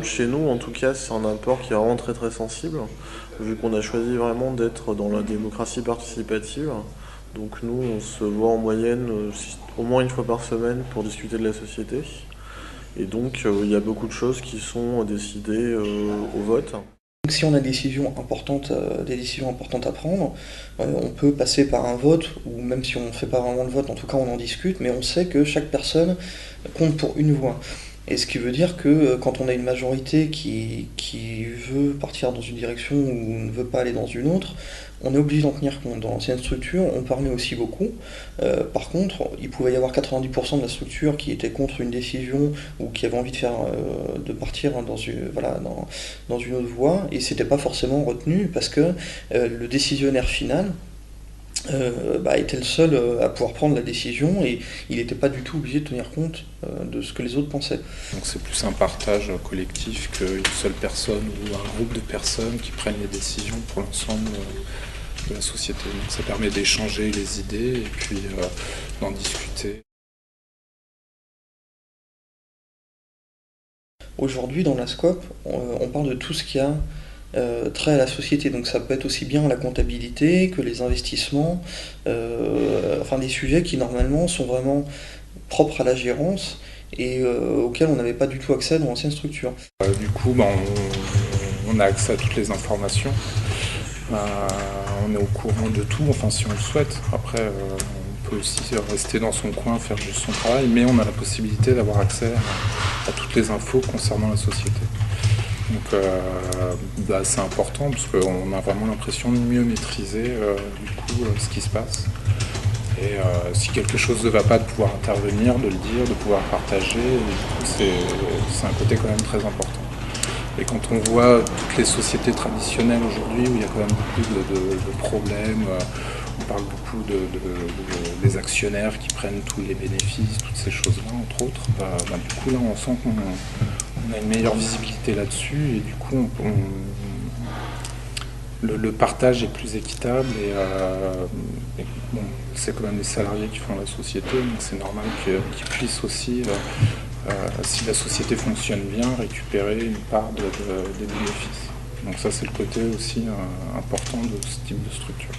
Chez nous, en tout cas, c'est un apport qui est vraiment très très sensible, vu qu'on a choisi vraiment d'être dans la démocratie participative. Donc nous, on se voit en moyenne au moins une fois par semaine pour discuter de la société. Et donc, il y a beaucoup de choses qui sont décidées au vote. Donc, si on a des décisions importantes à prendre, on peut passer par un vote, ou même si on ne fait pas vraiment le vote, en tout cas on en discute, mais on sait que chaque personne compte pour une voix. Et ce qui veut dire que quand on a une majorité qui veut partir dans une direction ou ne veut pas aller dans une autre, on est obligé d'en tenir compte. Dans l'ancienne structure, on parlait aussi beaucoup. Par contre, il pouvait y avoir 90% de la structure qui était contre une décision ou qui avait envie de partir dans une autre voie, et c'était pas forcément retenu parce que le décisionnaire final était le seul à pouvoir prendre la décision et il n'était pas du tout obligé de tenir compte de ce que les autres pensaient. Donc c'est plus un partage collectif qu'une seule personne ou un groupe de personnes qui prennent les décisions pour l'ensemble de la société. Donc ça permet d'échanger les idées et puis d'en discuter. Aujourd'hui, dans la SCOP, on parle de tout ce qui a trait à la société. Donc ça peut être aussi bien la comptabilité que les investissements, enfin des sujets qui normalement sont vraiment propres à la gérance et auxquels on n'avait pas du tout accès dans l'ancienne structure. Du coup, on a accès à toutes les informations. On est au courant de tout, enfin si on le souhaite. Après, on peut aussi rester dans son coin, faire juste son travail, mais on a la possibilité d'avoir accès à toutes les infos concernant la société. Donc c'est important parce qu'on a vraiment l'impression de mieux maîtriser ce qui se passe. Et si quelque chose ne va pas, de pouvoir intervenir, de le dire, de pouvoir partager, et du coup c'est un côté quand même très important. Et quand on voit toutes les sociétés traditionnelles aujourd'hui où il y a quand même beaucoup de problèmes, on parle beaucoup des actionnaires qui prennent tous les bénéfices, toutes ces choses-là entre autres, du coup là on sent qu'on a une meilleure visibilité là-dessus et du coup le partage est plus équitable et c'est quand même les salariés qui font la société, donc c'est normal qu'ils puissent aussi, si la société fonctionne bien, récupérer une part des bénéfices. Donc ça c'est le côté aussi important de ce type de structure.